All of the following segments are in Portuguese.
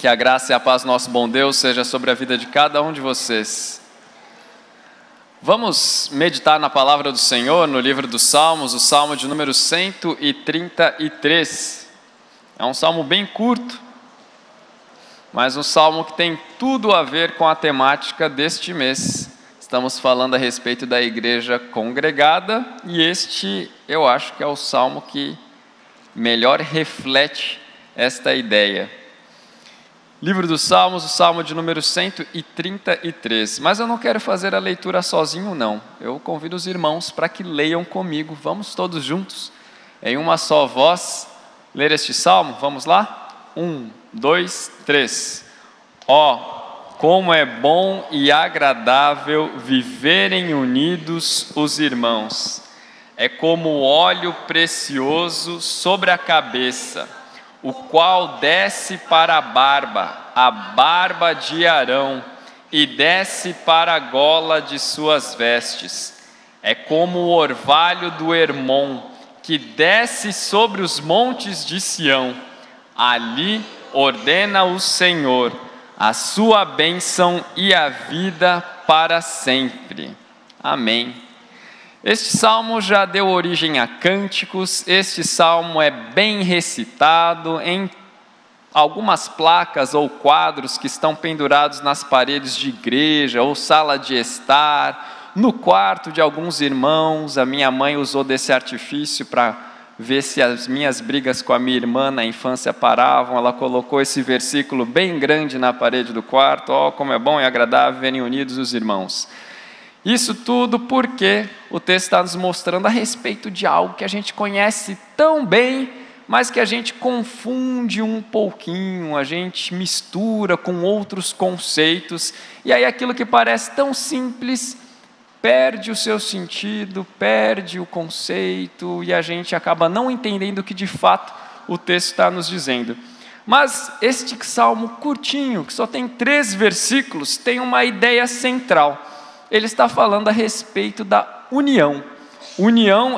Que a graça e a paz do nosso bom Deus seja sobre a vida de cada um de vocês. Vamos meditar na palavra do Senhor no livro dos Salmos, o Salmo de número 133. É um salmo bem curto, mas um salmo que tem tudo a ver com a temática deste mês. Estamos falando a respeito da igreja congregada e este eu acho que é o salmo que melhor reflete esta ideia. Livro dos Salmos, o Salmo de número 133. Mas eu não quero fazer a leitura sozinho, não. Eu convido os irmãos para que leiam comigo. Vamos todos juntos, em uma só voz, ler este salmo? Vamos lá? 1, 2, 3. Ó, como é bom e agradável viverem unidos os irmãos. É como óleo precioso sobre a cabeça, o qual desce para a barba de Arão, e desce para a gola de suas vestes. É como o orvalho do Hermon, que desce sobre os montes de Sião. Ali ordena o Senhor a sua bênção e a vida para sempre. Amém. Este salmo já deu origem a cânticos, este salmo é bem recitado em algumas placas ou quadros que estão pendurados nas paredes de igreja ou sala de estar, no quarto de alguns irmãos. A minha mãe usou desse artifício para ver se as minhas brigas com a minha irmã na infância paravam. Ela colocou esse versículo bem grande na parede do quarto: ó, como é bom e agradável viverem unidos os irmãos. Isso tudo porque o texto está nos mostrando a respeito de algo que a gente conhece tão bem, mas que a gente confunde um pouquinho, a gente mistura com outros conceitos, e aí aquilo que parece tão simples perde o seu sentido, perde o conceito, e a gente acaba não entendendo o que de fato o texto está nos dizendo. Mas este salmo curtinho, que só tem 3 versículos, tem uma ideia central. Ele está falando a respeito da união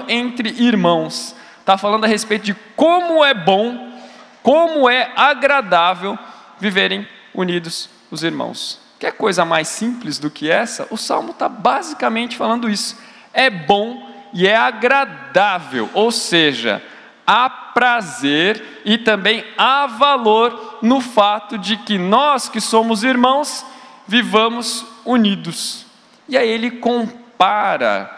entre irmãos. Está falando a respeito de como é bom, como é agradável viverem unidos os irmãos. Quer coisa mais simples do que essa? O Salmo está basicamente falando isso. É bom e é agradável, ou seja, há prazer e também há valor no fato de que nós que somos irmãos vivamos unidos. E aí ele compara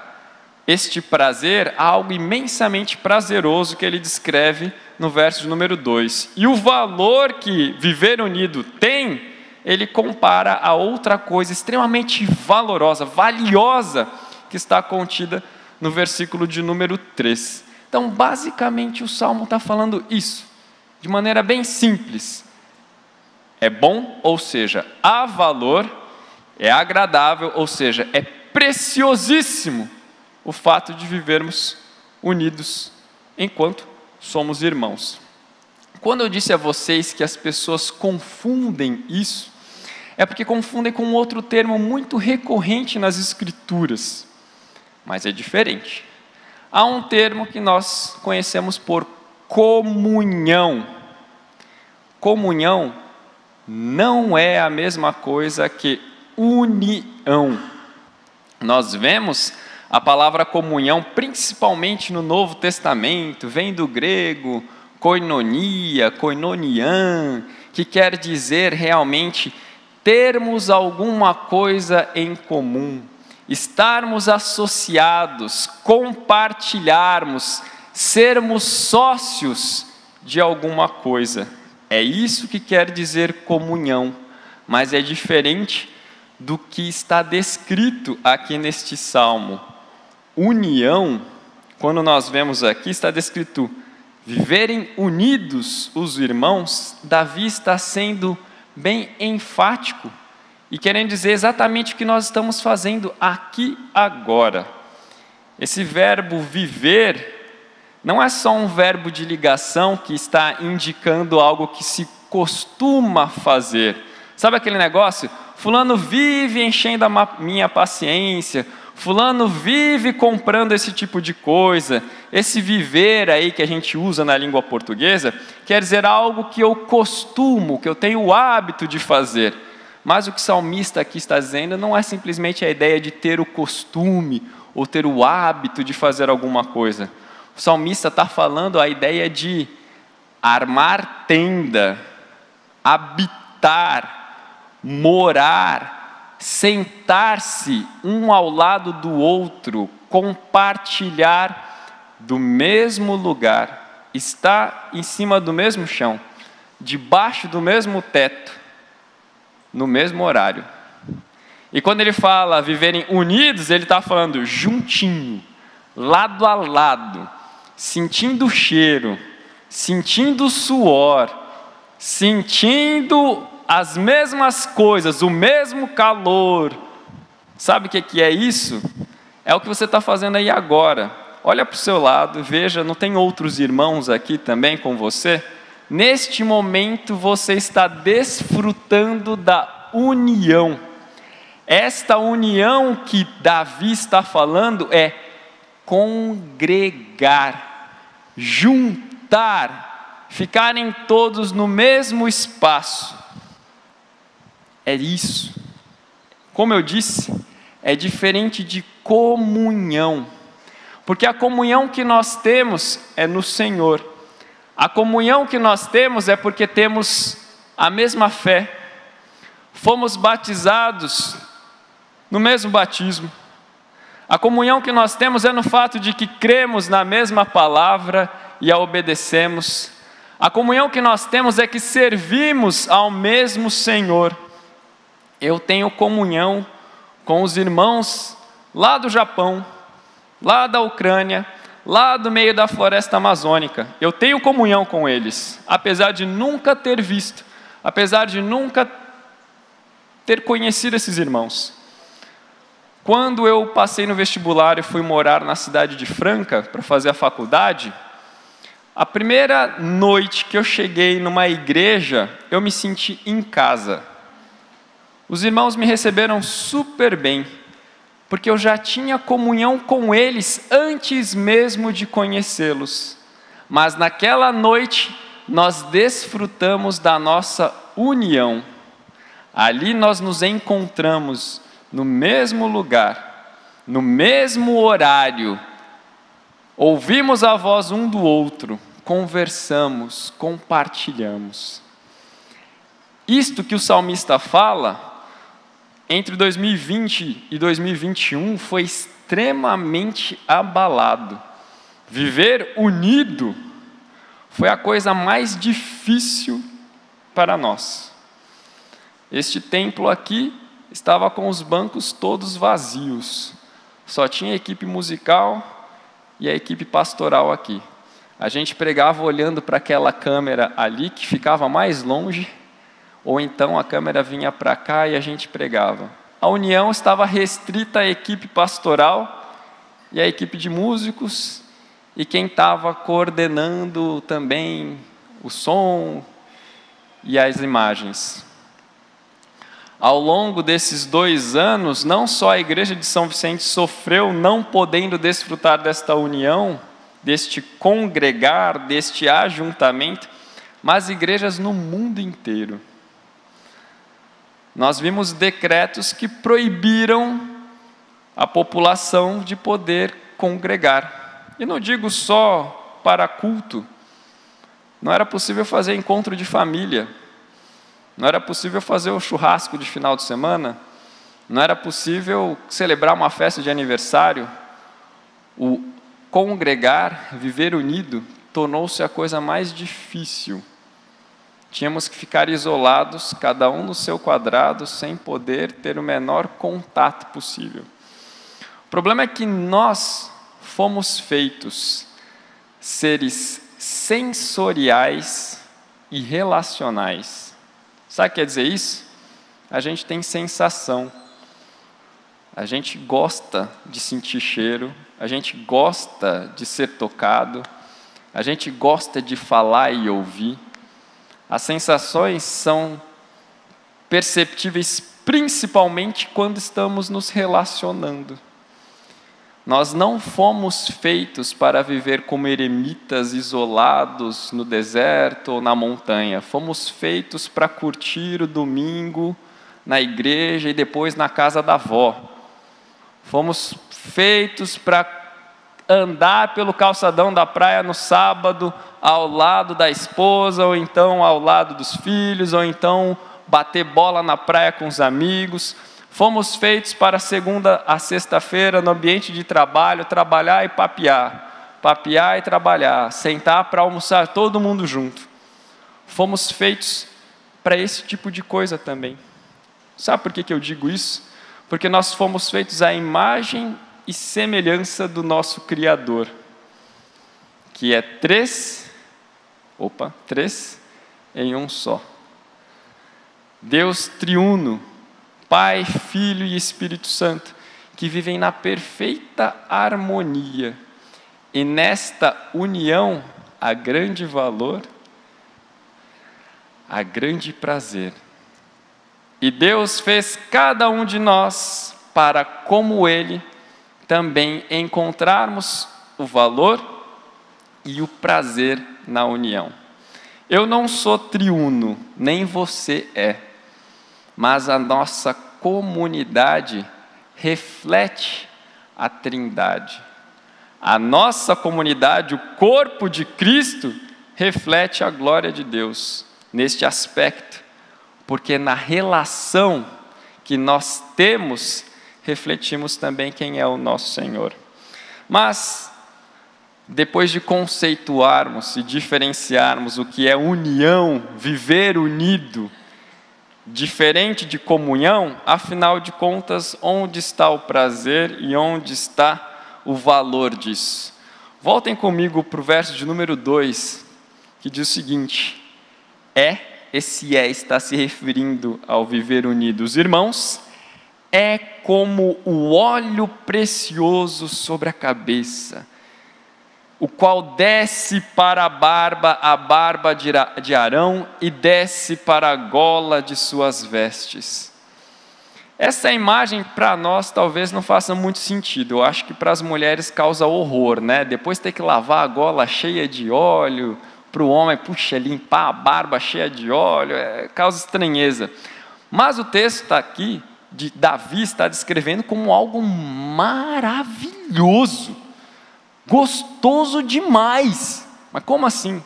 este prazer a algo imensamente prazeroso que ele descreve no verso de número 2. E o valor que viver unido tem, ele compara a outra coisa extremamente valorosa, valiosa, que está contida no versículo de número 3. Então, basicamente, o Salmo está falando isso, de maneira bem simples. É bom, ou seja, há valor. É agradável, ou seja, é preciosíssimo o fato de vivermos unidos enquanto somos irmãos. Quando eu disse a vocês que as pessoas confundem isso, é porque confundem com outro termo muito recorrente nas Escrituras, mas é diferente. Há um termo que nós conhecemos por comunhão. Comunhão não é a mesma coisa que união. Nós vemos a palavra comunhão principalmente no Novo Testamento, vem do grego koinonia, koinonian, que quer dizer realmente termos alguma coisa em comum, estarmos associados, compartilharmos, sermos sócios de alguma coisa. É isso que quer dizer comunhão, mas é diferente do que está descrito aqui neste salmo. União, quando nós vemos aqui, está descrito viverem unidos os irmãos. Davi está sendo bem enfático e querendo dizer exatamente o que nós estamos fazendo aqui agora. Esse verbo viver não é só um verbo de ligação que está indicando algo que se costuma fazer. Sabe aquele negócio? Fulano vive enchendo a minha paciência, fulano vive comprando esse tipo de coisa. Esse viver aí que a gente usa na língua portuguesa quer dizer algo que eu costumo, que eu tenho o hábito de fazer. Mas o que o salmista aqui está dizendo não é simplesmente a ideia de ter o costume ou ter o hábito de fazer alguma coisa. O salmista está falando a ideia de armar tenda, habitar, morar, sentar-se um ao lado do outro, compartilhar do mesmo lugar, estar em cima do mesmo chão, debaixo do mesmo teto, no mesmo horário. E quando ele fala viverem unidos, ele está falando juntinho, lado a lado, sentindo o cheiro, sentindo o suor, sentindo as mesmas coisas, o mesmo calor. Sabe o que é isso? É o que você está fazendo aí agora. Olha para o seu lado, veja, não tem outros irmãos aqui também com você? Neste momento você está desfrutando da união. Esta união que Davi está falando é congregar, juntar, ficarem todos no mesmo espaço. É isso. Como eu disse, é diferente de comunhão. Porque a comunhão que nós temos é no Senhor. A comunhão que nós temos é porque temos a mesma fé. Fomos batizados no mesmo batismo. A comunhão que nós temos é no fato de que cremos na mesma palavra e a obedecemos. A comunhão que nós temos é que servimos ao mesmo Senhor. Eu tenho comunhão com os irmãos lá do Japão, lá da Ucrânia, lá do meio da floresta amazônica. Eu tenho comunhão com eles, apesar de nunca ter visto, apesar de nunca ter conhecido esses irmãos. Quando eu passei no vestibular e fui morar na cidade de Franca para fazer a faculdade, a primeira noite que eu cheguei numa igreja, eu me senti em casa. Os irmãos me receberam super bem, porque eu já tinha comunhão com eles antes mesmo de conhecê-los. Mas naquela noite, nós desfrutamos da nossa união. Ali nós nos encontramos no mesmo lugar, no mesmo horário, ouvimos a voz um do outro, conversamos, compartilhamos. Isto que o salmista fala, entre 2020 e 2021, foi extremamente abalado. Viver unido foi a coisa mais difícil para nós. Este templo aqui estava com os bancos todos vazios. Só tinha a equipe musical e a equipe pastoral aqui. A gente pregava olhando para aquela câmera ali, que ficava mais longe, ou então a câmera vinha para cá e a gente pregava. A união estava restrita à equipe pastoral e à equipe de músicos, e quem estava coordenando também o som e as imagens. Ao longo desses 2 anos, não só a igreja de São Vicente sofreu não podendo desfrutar desta união, deste congregar, deste ajuntamento, mas igrejas no mundo inteiro. Nós vimos decretos que proibiram a população de poder congregar. E não digo só para culto. Não era possível fazer encontro de família. Não era possível fazer o churrasco de final de semana. Não era possível celebrar uma festa de aniversário. O congregar, viver unido, tornou-se a coisa mais difícil. Tínhamos que ficar isolados, cada um no seu quadrado, sem poder ter o menor contato possível. O problema é que nós fomos feitos seres sensoriais e relacionais. Sabe o que quer dizer isso? A gente tem sensação. A gente gosta de sentir cheiro, a gente gosta de ser tocado, a gente gosta de falar e ouvir. As sensações são perceptíveis principalmente quando estamos nos relacionando. Nós não fomos feitos para viver como eremitas isolados no deserto ou na montanha. Fomos feitos para curtir o domingo na igreja e depois na casa da avó. Fomos feitos para andar pelo calçadão da praia no sábado ao lado da esposa, ou então ao lado dos filhos, ou então bater bola na praia com os amigos. Fomos feitos para segunda a sexta-feira no ambiente de trabalho, trabalhar e papear, papear e trabalhar, sentar para almoçar todo mundo junto. Fomos feitos para esse tipo de coisa também. Sabe por que eu digo isso? Porque nós fomos feitos à imagem e semelhança do nosso Criador, que é três em um só. Deus triuno, Pai, Filho e Espírito Santo, que vivem na perfeita harmonia. E nesta união, há grande valor, há grande prazer. E Deus fez cada um de nós para, como Ele, também encontrarmos o valor e o prazer na união. Eu não sou triuno, nem você é, mas a nossa comunidade reflete a Trindade. A nossa comunidade, o corpo de Cristo, reflete a glória de Deus neste aspecto, porque na relação que nós temos, refletimos também quem é o nosso Senhor. Mas, depois de conceituarmos e diferenciarmos o que é união, viver unido, diferente de comunhão, afinal de contas, onde está o prazer e onde está o valor disso? Voltem comigo para o verso de número 2, que diz o seguinte: esse está se referindo ao viver unido. Os irmãos, é como o óleo precioso sobre a cabeça, o qual desce para a barba de Arão, e desce para a gola de suas vestes. Essa imagem para nós talvez não faça muito sentido. Eu acho que para as mulheres causa horror, né? Depois ter que lavar a gola cheia de óleo, para o homem, puxa, limpar a barba cheia de óleo, causa estranheza. Mas o texto está aqui, de Davi está descrevendo como algo maravilhoso, gostoso demais. Mas como assim?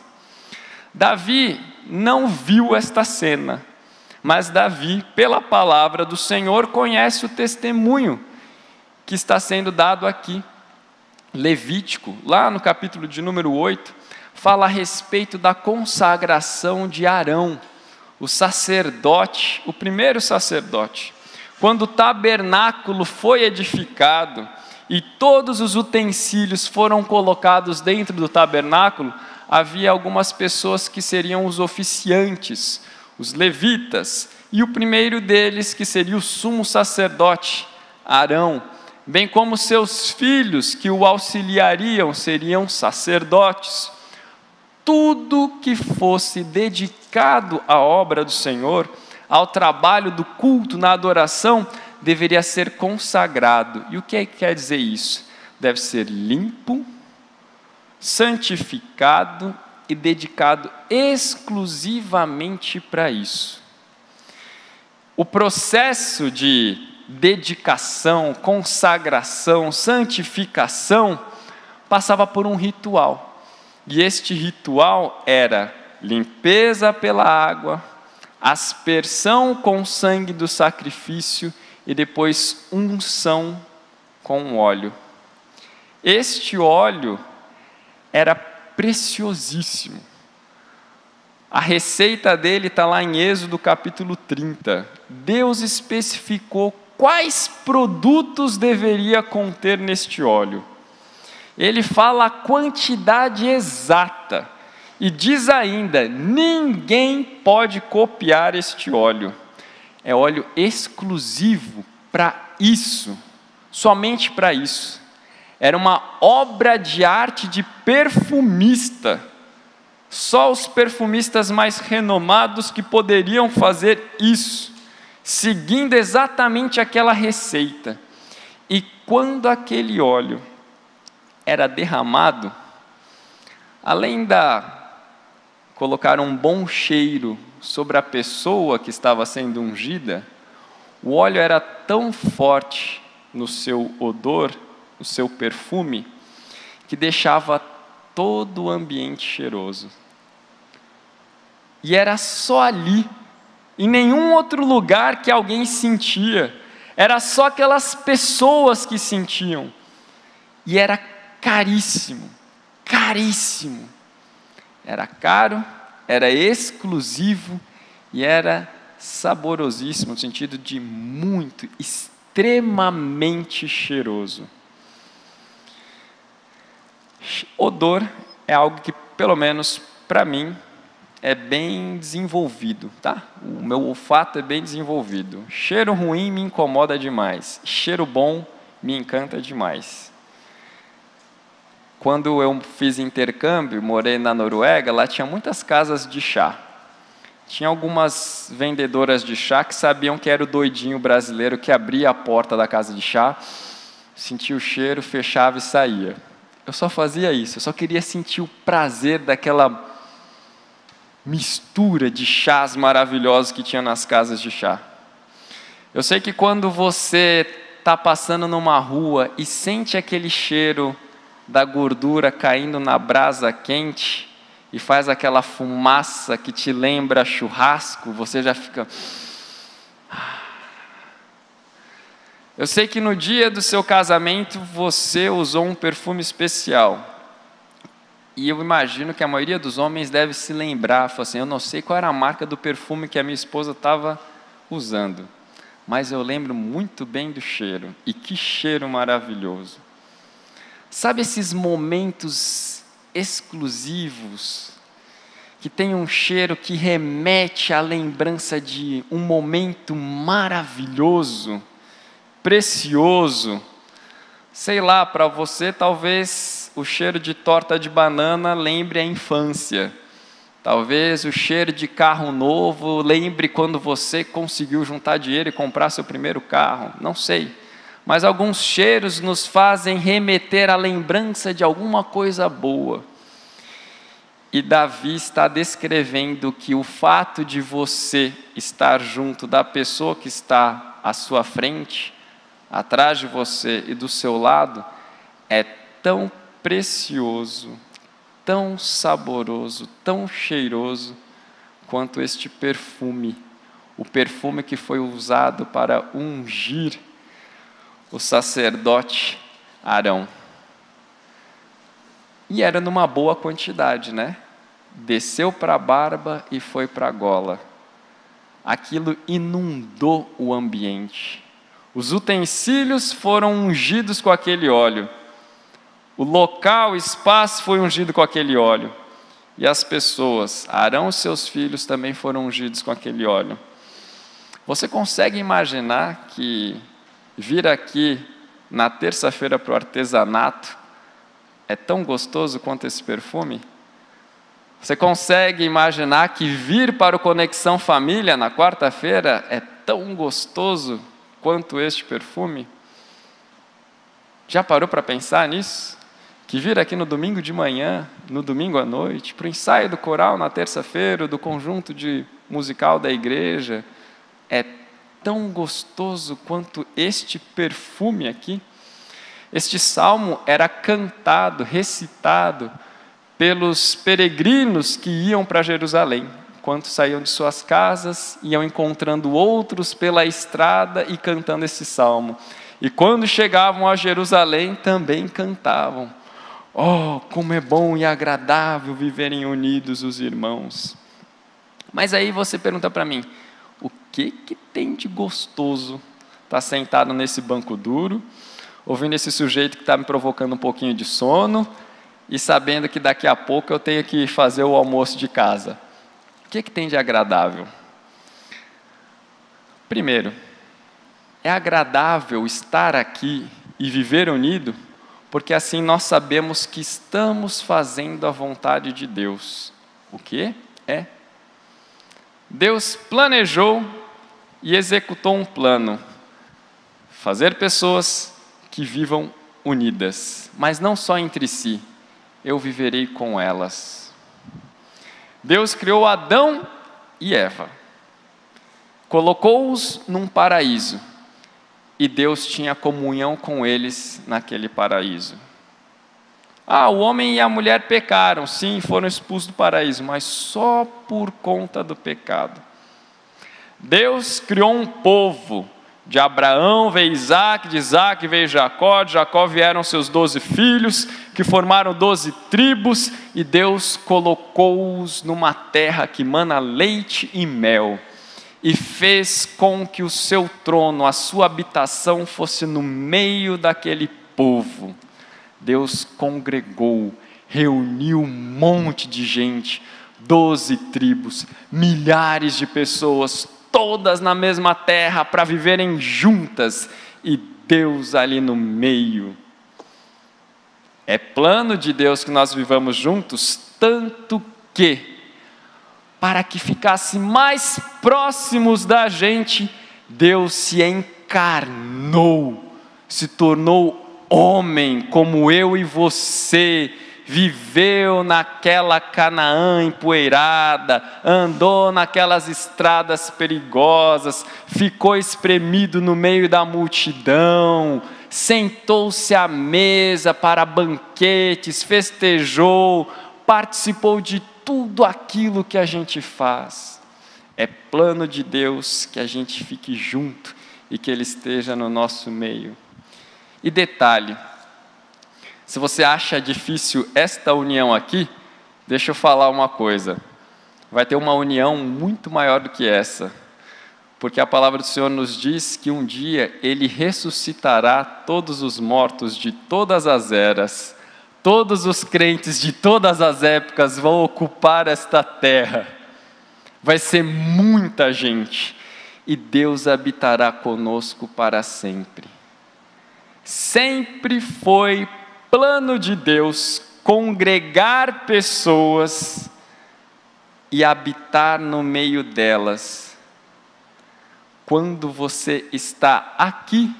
Davi não viu esta cena, mas Davi, pela palavra do Senhor, conhece o testemunho que está sendo dado aqui. Levítico, lá no capítulo de número 8, fala a respeito da consagração de Arão, o sacerdote, o primeiro sacerdote. Quando o tabernáculo foi edificado e todos os utensílios foram colocados dentro do tabernáculo, havia algumas pessoas que seriam os oficiantes, os levitas, e o primeiro deles, que seria o sumo sacerdote, Arão, bem como seus filhos que o auxiliariam, seriam sacerdotes. Tudo que fosse dedicado à obra do Senhor, ao trabalho do culto, na adoração, deveria ser consagrado. E o que quer dizer isso? Deve ser limpo, santificado e dedicado exclusivamente para isso. O processo de dedicação, consagração, santificação, passava por um ritual. E este ritual era limpeza pela água, aspersão com o sangue do sacrifício e depois unção com óleo. Este óleo era preciosíssimo. A receita dele está lá em Êxodo capítulo 30. Deus especificou quais produtos deveria conter neste óleo. Ele fala a quantidade exata e diz ainda: ninguém pode copiar este óleo. É óleo exclusivo para isso, somente para isso. Era uma obra de arte de perfumista. Só os perfumistas mais renomados que poderiam fazer isso, seguindo exatamente aquela receita. E quando aquele óleo era derramado, além da colocar um bom cheiro sobre a pessoa que estava sendo ungida, o óleo era tão forte no seu odor, no seu perfume, que deixava todo o ambiente cheiroso. E era só ali, em nenhum outro lugar que alguém sentia, era só aquelas pessoas que sentiam. E era caríssimo, caríssimo. Era caro, era exclusivo e era saborosíssimo, no sentido de muito, extremamente cheiroso. Odor é algo que, pelo menos para mim, é bem desenvolvido, tá? O meu olfato é bem desenvolvido. Cheiro ruim me incomoda demais. Cheiro bom me encanta demais. Quando eu fiz intercâmbio, morei na Noruega, lá tinha muitas casas de chá. Tinha algumas vendedoras de chá que sabiam que era o doidinho brasileiro que abria a porta da casa de chá, sentia o cheiro, fechava e saía. Eu só fazia isso, eu só queria sentir o prazer daquela mistura de chás maravilhosos que tinha nas casas de chá. Eu sei que quando você está passando numa rua e sente aquele cheiro da gordura caindo na brasa quente e faz aquela fumaça que te lembra churrasco, você já fica... Eu sei que no dia do seu casamento você usou um perfume especial. E eu imagino que a maioria dos homens deve se lembrar, fala assim, eu não sei qual era a marca do perfume que a minha esposa estava usando, mas eu lembro muito bem do cheiro, e que cheiro maravilhoso. Sabe esses momentos exclusivos, que tem um cheiro que remete à lembrança de um momento maravilhoso, precioso? Sei lá, para você talvez o cheiro de torta de banana lembre a infância. Talvez o cheiro de carro novo lembre quando você conseguiu juntar dinheiro e comprar seu primeiro carro. Não sei. Mas alguns cheiros nos fazem remeter à lembrança de alguma coisa boa. E Davi está descrevendo que o fato de você estar junto da pessoa que está à sua frente, atrás de você e do seu lado, é tão precioso, tão saboroso, tão cheiroso, quanto este perfume, o perfume que foi usado para ungir o sacerdote Arão. E era numa boa quantidade, né? Desceu para a barba e foi para a gola. Aquilo inundou o ambiente. Os utensílios foram ungidos com aquele óleo. O local, o espaço foi ungido com aquele óleo. E as pessoas, Arão e seus filhos, também foram ungidos com aquele óleo. Você consegue imaginar que vir aqui na terça-feira para o artesanato é tão gostoso quanto esse perfume? Você consegue imaginar que vir para o Conexão Família na quarta-feira é tão gostoso quanto este perfume? Já parou para pensar nisso? Que vir aqui no domingo de manhã, no domingo à noite, para o ensaio do coral na terça-feira, do conjunto musical da igreja, é tão gostoso quanto este perfume aqui? Este salmo era cantado, recitado pelos peregrinos que iam para Jerusalém, enquanto saíam de suas casas, iam encontrando outros pela estrada e cantando esse salmo. E quando chegavam a Jerusalém, também cantavam. Oh, como é bom e agradável viverem unidos os irmãos. Mas aí você pergunta para mim, o que tem de gostoso estar sentado nesse banco duro, ouvindo esse sujeito que está me provocando um pouquinho de sono, e sabendo que daqui a pouco eu tenho que fazer o almoço de casa? O que tem de agradável? Primeiro, é agradável estar aqui e viver unido, porque assim nós sabemos que estamos fazendo a vontade de Deus. O que é? Deus planejou e executou um plano: fazer pessoas que vivam unidas, mas não só entre si, eu viverei com elas. Deus criou Adão e Eva, colocou-os num paraíso, e Deus tinha comunhão com eles naquele paraíso. O homem e a mulher pecaram, sim, foram expulsos do paraíso, mas só por conta do pecado. Deus criou um povo, de Abraão veio Isaac, de Isaac veio Jacó, de Jacó vieram seus 12 filhos, que formaram 12 tribos, e Deus colocou-os numa terra que mana leite e mel, e fez com que o seu trono, a sua habitação fosse no meio daquele povo. Deus congregou, reuniu um monte de gente, 12 tribos, milhares de pessoas, todas na mesma terra, para viverem juntas, e Deus ali no meio. É plano de Deus que nós vivamos juntos, tanto que, para que ficasse mais próximos da gente, Deus se encarnou, se tornou homem como eu e você, viveu naquela Canaã empoeirada, andou naquelas estradas perigosas, ficou espremido no meio da multidão, sentou-se à mesa para banquetes, festejou, participou de tudo aquilo que a gente faz. É plano de Deus que a gente fique junto e que Ele esteja no nosso meio. E detalhe, se você acha difícil esta união aqui, deixa eu falar uma coisa. Vai ter uma união muito maior do que essa. Porque a palavra do Senhor nos diz que um dia Ele ressuscitará todos os mortos de todas as eras. Todos os crentes de todas as épocas vão ocupar esta terra. Vai ser muita gente. E Deus habitará conosco para sempre. Sempre foi plano de Deus congregar pessoas e habitar no meio delas. Quando você está aqui,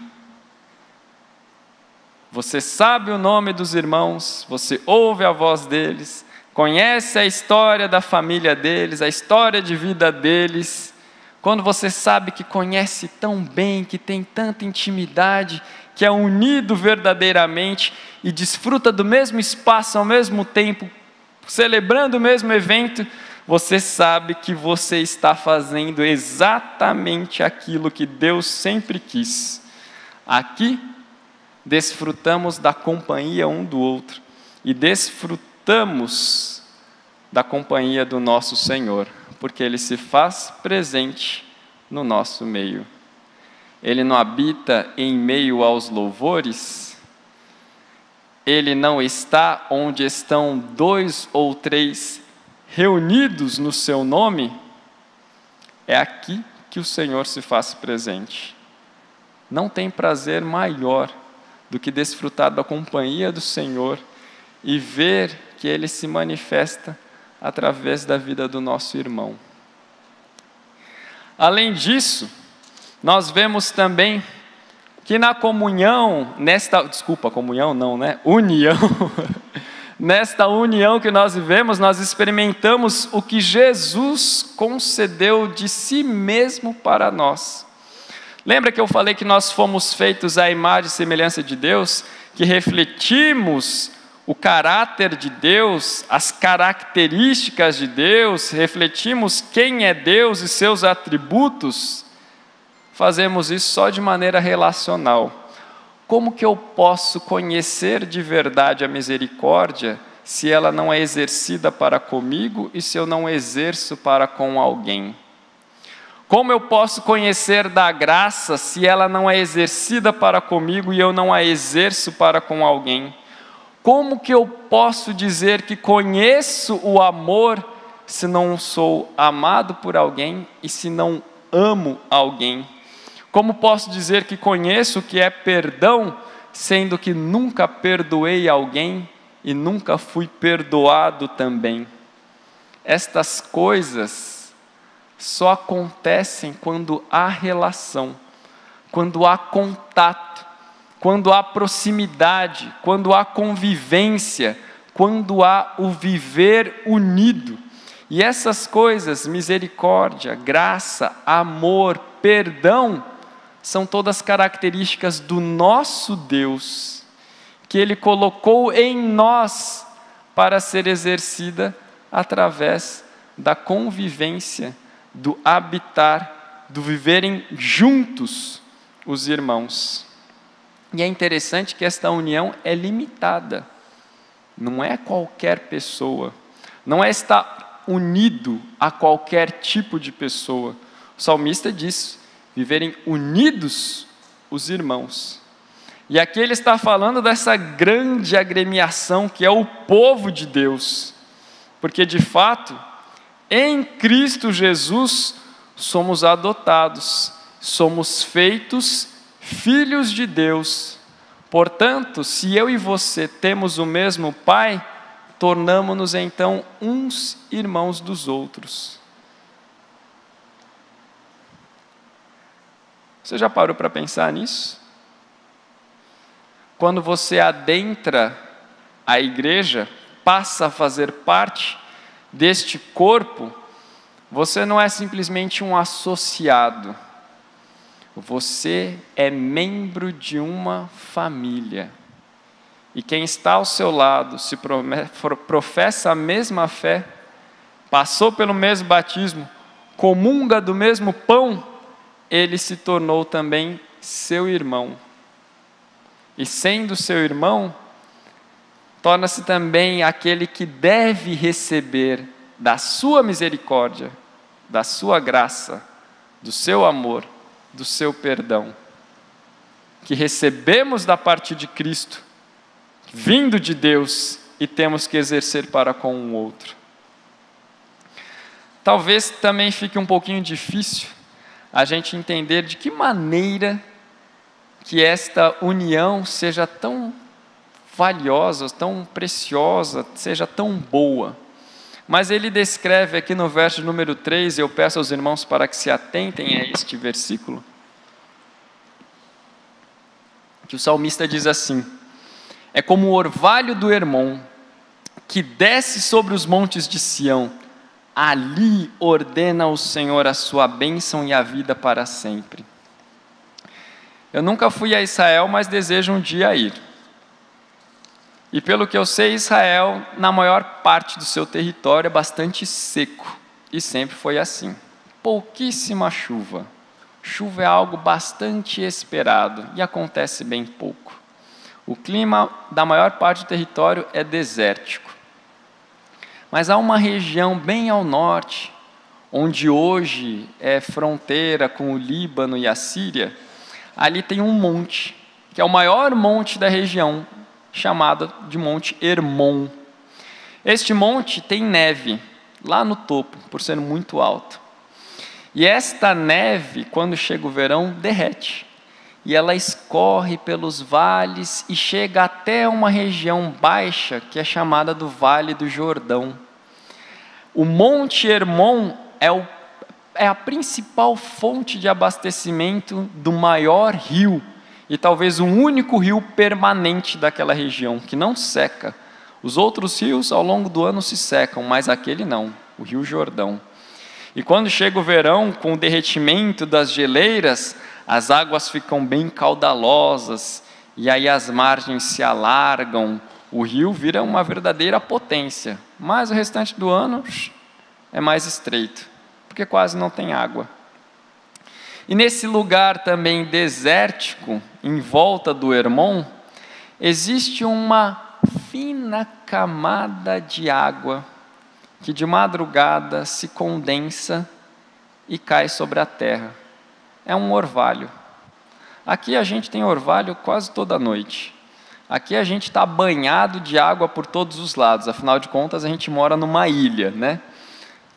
você sabe o nome dos irmãos, você ouve a voz deles, conhece a história da família deles, a história de vida deles. Quando você sabe que conhece tão bem, que tem tanta intimidade, que é unido verdadeiramente e desfruta do mesmo espaço ao mesmo tempo, celebrando o mesmo evento, você sabe que você está fazendo exatamente aquilo que Deus sempre quis. Aqui, desfrutamos da companhia um do outro e desfrutamos da companhia do nosso Senhor, porque Ele se faz presente no nosso meio. Ele não habita em meio aos louvores, Ele não está onde estão 2 ou 3 reunidos no seu nome. É aqui que o Senhor se faz presente. Não tem prazer maior do que desfrutar da companhia do Senhor e ver que Ele se manifesta através da vida do nosso irmão. Além disso, nós vemos também que na comunhão, união, nesta união que nós vivemos, nós experimentamos o que Jesus concedeu de si mesmo para nós. Lembra que eu falei que nós fomos feitos à imagem e semelhança de Deus, que refletimos o caráter de Deus, as características de Deus, refletimos quem é Deus e seus atributos? Fazemos isso só de maneira relacional. Como que eu posso conhecer de verdade a misericórdia se ela não é exercida para comigo e se eu não exerço para com alguém? Como eu posso conhecer da graça se ela não é exercida para comigo e eu não a exerço para com alguém? Como que eu posso dizer que conheço o amor se não sou amado por alguém e se não amo alguém? Como posso dizer que conheço o que é perdão, sendo que nunca perdoei alguém e nunca fui perdoado também? Estas coisas só acontecem quando há relação, quando há contato, quando há proximidade, quando há convivência, quando há o viver unido. E essas coisas, misericórdia, graça, amor, perdão, são todas características do nosso Deus, que Ele colocou em nós para ser exercida através da convivência, do habitar, do viverem juntos os irmãos. E é interessante que esta união é limitada, não é qualquer pessoa, não é estar unido a qualquer tipo de pessoa. O salmista diz: viverem unidos os irmãos. E aqui ele está falando dessa grande agremiação que é o povo de Deus, porque de fato, em Cristo Jesus, somos adotados, somos feitos filhos de Deus. Portanto, se eu e você temos o mesmo Pai, tornamo-nos então uns irmãos dos outros. Você já parou para pensar nisso? Quando você adentra a igreja, passa a fazer parte deste corpo, você não é simplesmente um associado, você é membro de uma família. E quem está ao seu lado, se professa a mesma fé, passou pelo mesmo batismo, comunga do mesmo pão, ele se tornou também seu irmão. E sendo seu irmão, torna-se também aquele que deve receber da sua misericórdia, da sua graça, do seu amor, do seu perdão, que recebemos da parte de Cristo, vindo de Deus, e temos que exercer para com o outro. Talvez também fique um pouquinho difícil a gente entender de que maneira que esta união seja tão valiosa, tão preciosa, seja tão boa. Mas ele descreve aqui no verso número 3, eu peço aos irmãos para que se atentem a este versículo, que o salmista diz assim: é como o orvalho do Hermon, que desce sobre os montes de Sião, ali ordena o Senhor a sua bênção e a vida para sempre. Eu nunca fui a Israel, mas desejo um dia ir. E pelo que eu sei, Israel, na maior parte do seu território, é bastante seco. E sempre foi assim. Pouquíssima chuva. Chuva é algo bastante esperado e acontece bem pouco. O clima da maior parte do território é desértico. Mas há uma região bem ao norte, onde hoje é fronteira com o Líbano e a Síria. Ali tem um monte, que é o maior monte da região, chamado de Monte Hermon. Este monte tem neve lá no topo, por ser muito alto. E esta neve, quando chega o verão, derrete. E ela escorre pelos vales e chega até uma região baixa, que é chamada do Vale do Jordão. O Monte Hermon é a principal fonte de abastecimento do maior rio, e talvez o único rio permanente daquela região, que não seca. Os outros rios ao longo do ano se secam, mas aquele não, o Rio Jordão. E quando chega o verão, com o derretimento das geleiras, as águas ficam bem caudalosas, e aí as margens se alargam, o rio vira uma verdadeira potência, mas o restante do ano é mais estreito, porque quase não tem água. E nesse lugar também desértico, em volta do Hermon, existe uma fina camada de água que de madrugada se condensa e cai sobre a terra. É um orvalho. Aqui a gente tem orvalho quase toda noite. Aqui a gente está banhado de água por todos os lados, afinal de contas a gente mora numa ilha, né?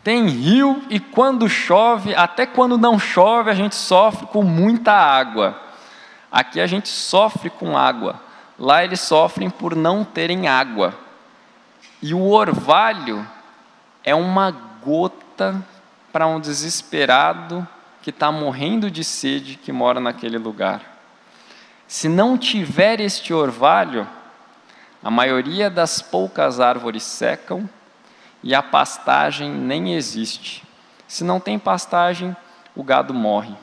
Tem rio e quando chove, até quando não chove, a gente sofre com muita água. Aqui a gente sofre com água. Lá eles sofrem por não terem água. E o orvalho é uma gota para um desesperado que está morrendo de sede, que mora naquele lugar. Se não tiver este orvalho, a maioria das poucas árvores secam e a pastagem nem existe. Se não tem pastagem, o gado morre.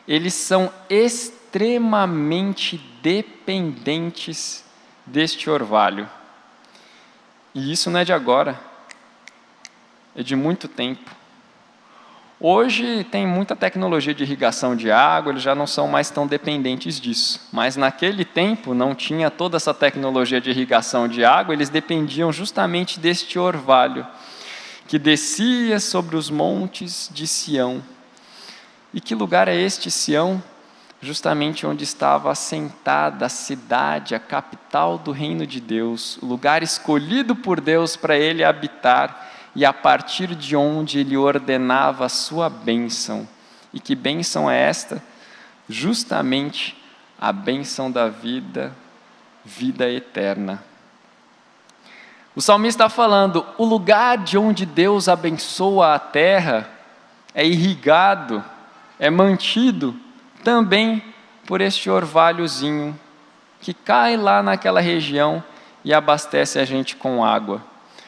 Eles são extremamente dependentes deste orvalho. E isso não é de agora, é de muito tempo. Hoje tem muita tecnologia de irrigação de água, eles já não são mais tão dependentes disso. Mas naquele tempo não tinha toda essa tecnologia de irrigação de água, eles dependiam justamente deste orvalho, que descia sobre os montes de Sião. E que lugar é este, Sião? Justamente onde estava assentada a cidade, a capital do reino de Deus, o lugar escolhido por Deus para ele habitar, e a partir de onde ele ordenava a sua bênção. E que bênção é esta? Justamente a bênção da vida, vida eterna. O salmista está falando, o lugar de onde Deus abençoa a terra é irrigado, é mantido também por este orvalhozinho que cai lá naquela região e abastece a gente com água.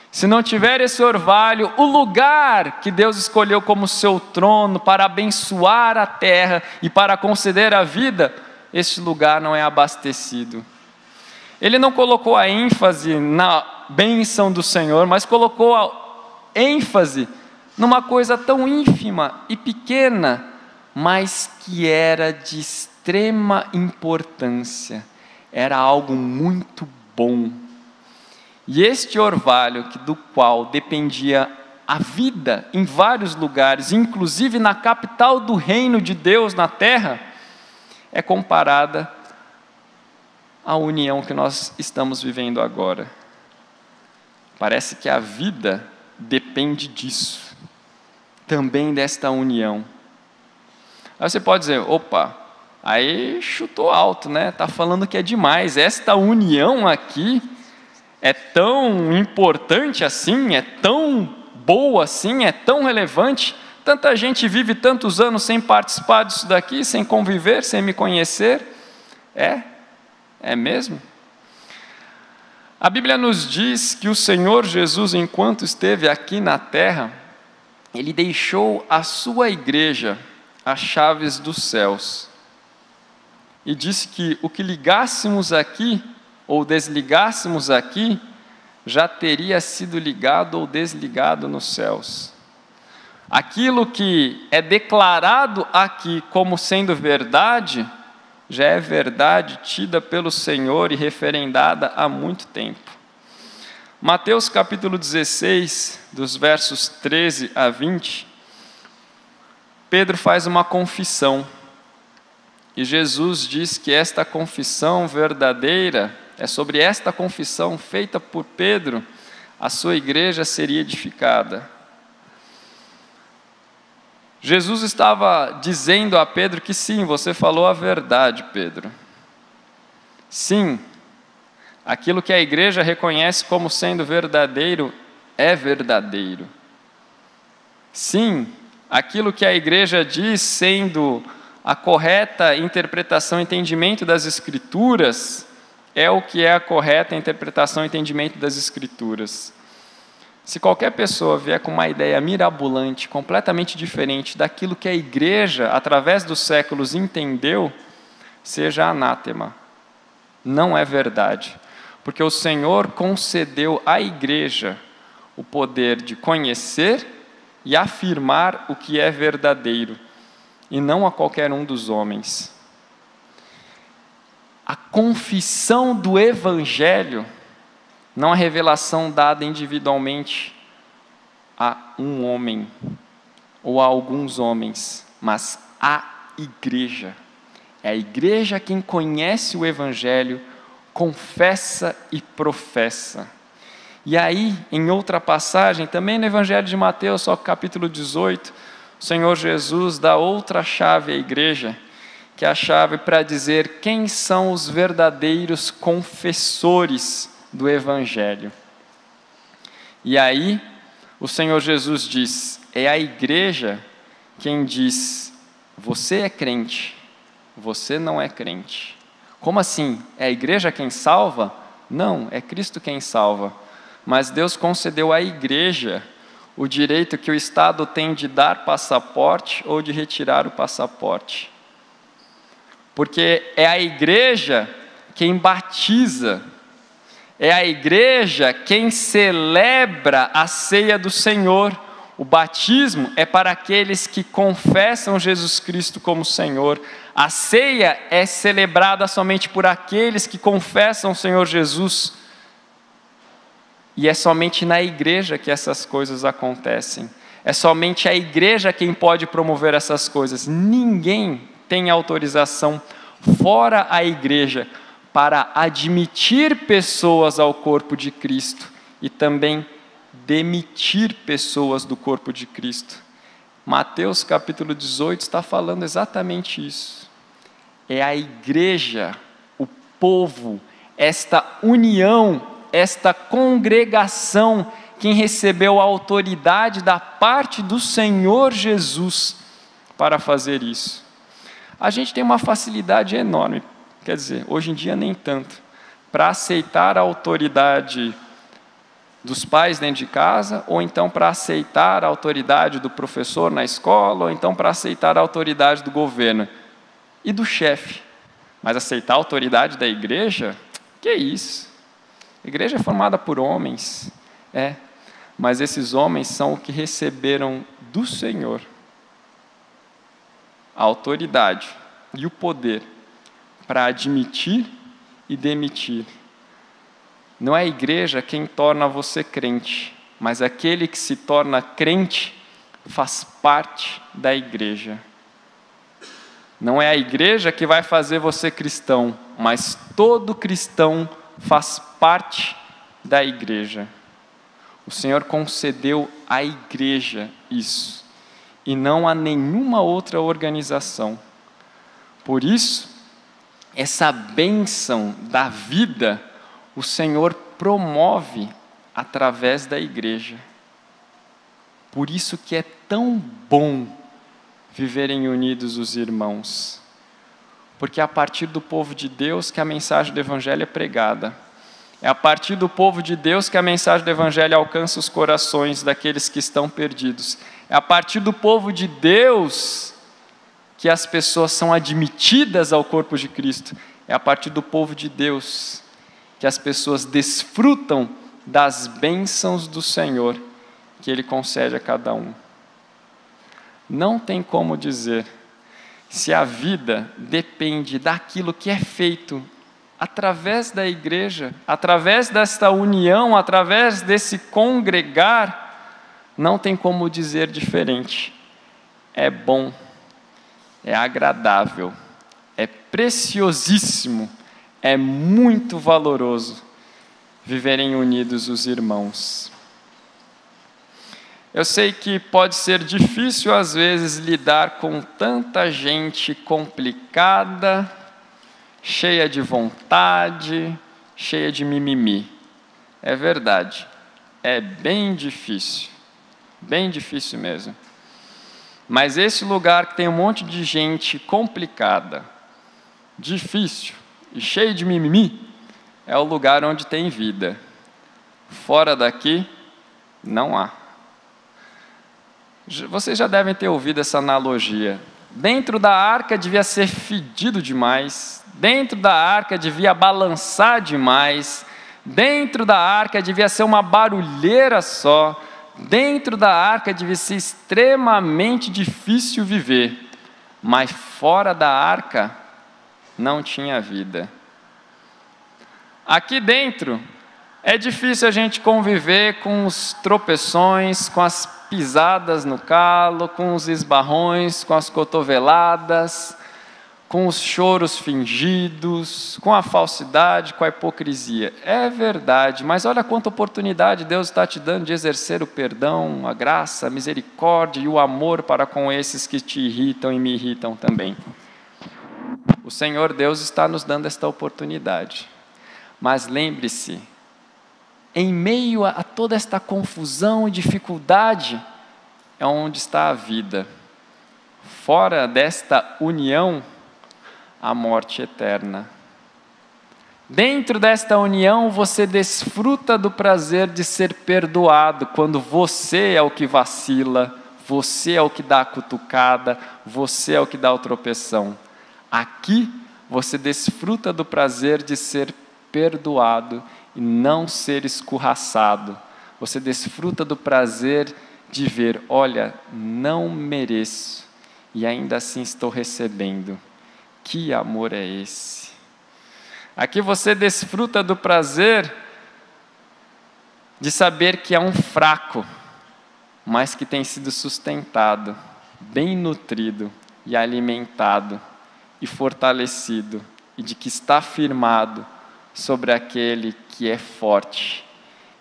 Se não tiver esse orvalho, o lugar que Deus escolheu como seu trono para abençoar a terra e para conceder a vida, este lugar não é abastecido. Ele não colocou a ênfase na bênção do Senhor, mas colocou a ênfase numa coisa tão ínfima e pequena, mas que era de extrema importância. Era algo muito bom. E este orvalho, do qual dependia a vida em vários lugares, inclusive na capital do reino de Deus na terra, é comparada à união que nós estamos vivendo agora. Parece que a vida depende disso, também desta união. Aí você pode dizer, opa, aí chutou alto, né? Está falando que é demais, esta união aqui é tão importante assim, é tão boa assim, é tão relevante, tanta gente vive tantos anos sem participar disso daqui, sem conviver, sem me conhecer. É mesmo? A Bíblia nos diz que o Senhor Jesus, enquanto esteve aqui na terra, Ele deixou à sua igreja as chaves dos céus. E disse que o que ligássemos aqui, ou desligássemos aqui, já teria sido ligado ou desligado nos céus. Aquilo que é declarado aqui como sendo verdade, já é verdade tida pelo Senhor e referendada há muito tempo. Mateus capítulo 16, dos versos 13 a 20, Pedro faz uma confissão. E Jesus diz que esta confissão verdadeira, é sobre esta confissão feita por Pedro, a sua igreja seria edificada. Jesus estava dizendo a Pedro que sim, você falou a verdade, Pedro. Sim, aquilo que a igreja reconhece como sendo verdadeiro, é verdadeiro. Sim, aquilo que a igreja diz sendo a correta interpretação e entendimento das Escrituras, é o que é a correta interpretação e entendimento das Escrituras. Se qualquer pessoa vier com uma ideia mirabolante, completamente diferente daquilo que a igreja, através dos séculos, entendeu, seja anátema. Não é verdade. Porque o Senhor concedeu à igreja o poder de conhecer e afirmar o que é verdadeiro, e não a qualquer um dos homens. A confissão do Evangelho, não a revelação dada individualmente a um homem, ou a alguns homens, mas a igreja. É a igreja quem conhece o Evangelho, confessa e professa. E aí, em outra passagem, também no Evangelho de Mateus, só capítulo 18, o Senhor Jesus dá outra chave à igreja, que é a chave para dizer quem são os verdadeiros confessores do Evangelho. E aí, o Senhor Jesus diz, é a igreja quem diz, você é crente, você não é crente. Como assim? É a igreja quem salva? Não, é Cristo quem salva. Mas Deus concedeu à igreja o direito que o Estado tem de dar passaporte ou de retirar o passaporte. Porque é a igreja quem batiza, é a igreja quem celebra a ceia do Senhor. O batismo é para aqueles que confessam Jesus Cristo como Senhor. A ceia é celebrada somente por aqueles que confessam o Senhor Jesus. E é somente na igreja que essas coisas acontecem. É somente a igreja quem pode promover essas coisas. Ninguém tem autorização fora a igreja para admitir pessoas ao corpo de Cristo e também demitir pessoas do corpo de Cristo. Mateus capítulo 18 está falando exatamente isso. É a igreja, o povo, esta união, esta congregação, quem recebeu a autoridade da parte do Senhor Jesus para fazer isso. A gente tem uma facilidade enorme, quer dizer, hoje em dia nem tanto, para aceitar a autoridade dos pais dentro de casa, ou então para aceitar a autoridade do professor na escola, ou então para aceitar a autoridade do governo e do chefe. Mas aceitar a autoridade da igreja? Que isso? A igreja é formada por homens, mas esses homens são o que receberam do Senhor a autoridade e o poder para admitir e demitir. Não é a igreja quem torna você crente, mas aquele que se torna crente faz parte da igreja. Não é a igreja que vai fazer você cristão, mas todo cristão faz parte da igreja. O Senhor concedeu à igreja isso, e não a nenhuma outra organização. Por isso, essa bênção da vida, o Senhor promove através da igreja. Por isso que é tão bom viverem unidos os irmãos. Porque é a partir do povo de Deus que a mensagem do Evangelho é pregada. É a partir do povo de Deus que a mensagem do Evangelho alcança os corações daqueles que estão perdidos. É a partir do povo de Deus que as pessoas são admitidas ao corpo de Cristo. É a partir do povo de Deus que as pessoas desfrutam das bênçãos do Senhor que Ele concede a cada um. Não tem como dizer se a vida depende daquilo que é feito através da igreja, através desta união, através desse congregar, não tem como dizer diferente. É bom, é agradável, é preciosíssimo, é muito valoroso viverem unidos os irmãos. Eu sei que pode ser difícil às vezes lidar com tanta gente complicada, cheia de vontade, cheia de mimimi. É verdade, é bem difícil mesmo. Mas esse lugar que tem um monte de gente complicada, difícil e cheia de mimimi, é o lugar onde tem vida. Fora daqui, não há. Vocês já devem ter ouvido essa analogia. Dentro da arca devia ser fedido demais, dentro da arca devia balançar demais, dentro da arca devia ser uma barulheira só, dentro da arca devia ser extremamente difícil viver, mas fora da arca não tinha vida. Aqui dentro é difícil a gente conviver com os tropeções, com as pisadas no calo, com os esbarrões, com as cotoveladas, com os choros fingidos, com a falsidade, com a hipocrisia. É verdade, mas olha quanta oportunidade Deus está te dando de exercer o perdão, a graça, a misericórdia e o amor para com esses que te irritam e me irritam também. O Senhor Deus está nos dando esta oportunidade. Mas lembre-se, em meio a toda esta confusão e dificuldade, é onde está a vida. Fora desta união, a morte eterna. Dentro desta união, você desfruta do prazer de ser perdoado quando você é o que vacila, você é o que dá a cutucada, você é o que dá o tropeção. Aqui, você desfruta do prazer de ser perdoado e não ser escorraçado. Você desfruta do prazer de ver, olha, não mereço e ainda assim estou recebendo. Que amor é esse? Aqui você desfruta do prazer de saber que é um fraco, mas que tem sido sustentado, bem nutrido e alimentado e fortalecido, e de que está firmado sobre aquele que é forte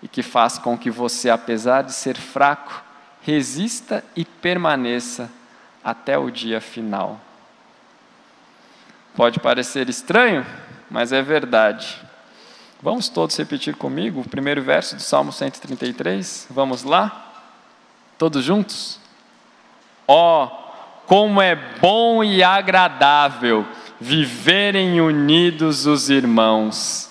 e que faz com que você, apesar de ser fraco, resista e permaneça até o dia final. Pode parecer estranho, mas é verdade. Vamos todos repetir comigo o primeiro verso do Salmo 133? Vamos lá? Todos juntos? Ó, como é bom e agradável viverem unidos os irmãos.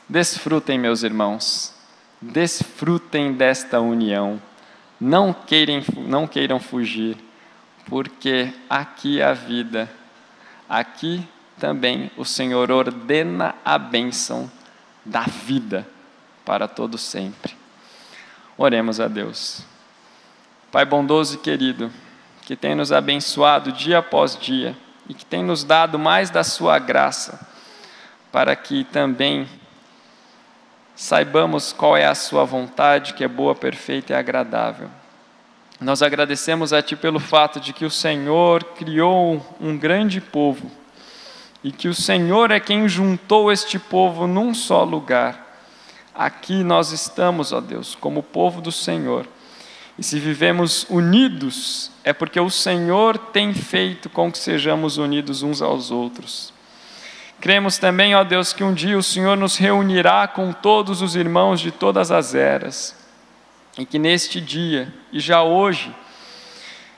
Desfrutem, meus irmãos. Desfrutem desta união. Não queiram fugir, porque aqui é a vida. Aqui também o Senhor ordena a bênção da vida para todo sempre. Oremos a Deus. Pai bondoso e querido, que tem nos abençoado dia após dia e que tem nos dado mais da sua graça, para que também saibamos qual é a sua vontade, que é boa, perfeita e agradável. Nós agradecemos a Ti pelo fato de que o Senhor criou um grande povo e que o Senhor é quem juntou este povo num só lugar. Aqui nós estamos, ó Deus, como povo do Senhor. E se vivemos unidos, é porque o Senhor tem feito com que sejamos unidos uns aos outros. Cremos também, ó Deus, que um dia o Senhor nos reunirá com todos os irmãos de todas as eras. E que neste dia, e já hoje,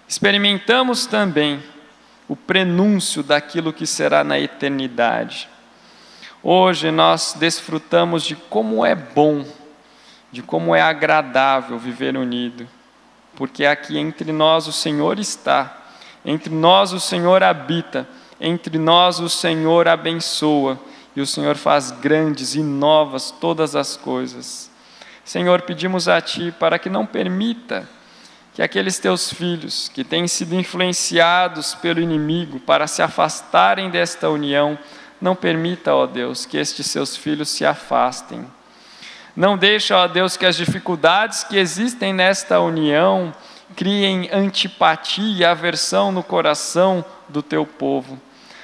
experimentamos também o prenúncio daquilo que será na eternidade. Hoje nós desfrutamos de como é bom, de como é agradável viver unido, porque aqui entre nós o Senhor está, entre nós o Senhor habita, entre nós o Senhor abençoa, e o Senhor faz grandes e novas todas as coisas. Senhor, pedimos a Ti para que não permita que aqueles Teus filhos que têm sido influenciados pelo inimigo para se afastarem desta união, não permita, ó Deus, que estes Seus filhos se afastem. Não deixa, ó Deus, que as dificuldades que existem nesta união criem antipatia e aversão no coração do Teu povo.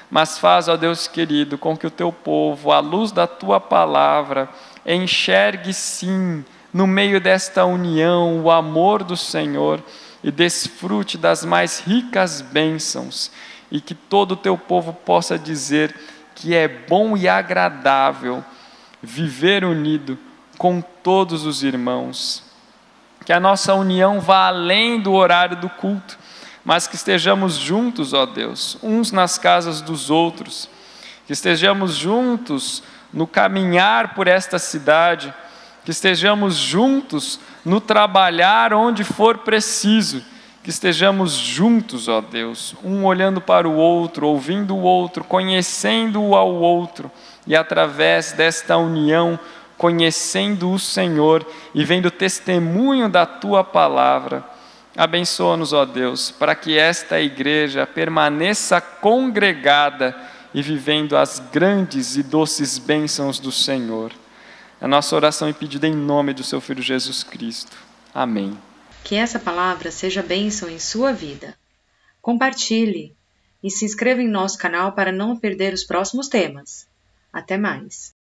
Mas faz, ó Deus querido, com que o Teu povo, à luz da Tua palavra, enxergue sim, no meio desta união, o amor do Senhor e desfrute das mais ricas bênçãos, e que todo o Teu povo possa dizer que é bom e agradável viver unido com todos os irmãos. Que a nossa união vá além do horário do culto, mas que estejamos juntos, ó Deus, uns nas casas dos outros, que estejamos juntos no caminhar por esta cidade, que estejamos juntos no trabalhar onde for preciso, que estejamos juntos, ó Deus, um olhando para o outro, ouvindo o outro, conhecendo-o ao outro, e através desta união, conhecendo o Senhor e vendo testemunho da Tua palavra. Abençoa-nos, ó Deus, para que esta igreja permaneça congregada e vivendo as grandes e doces bênçãos do Senhor. A nossa oração e pedido em nome do Seu Filho Jesus Cristo. Amém. Que essa palavra seja bênção em sua vida. Compartilhe e se inscreva em nosso canal para não perder os próximos temas. Até mais.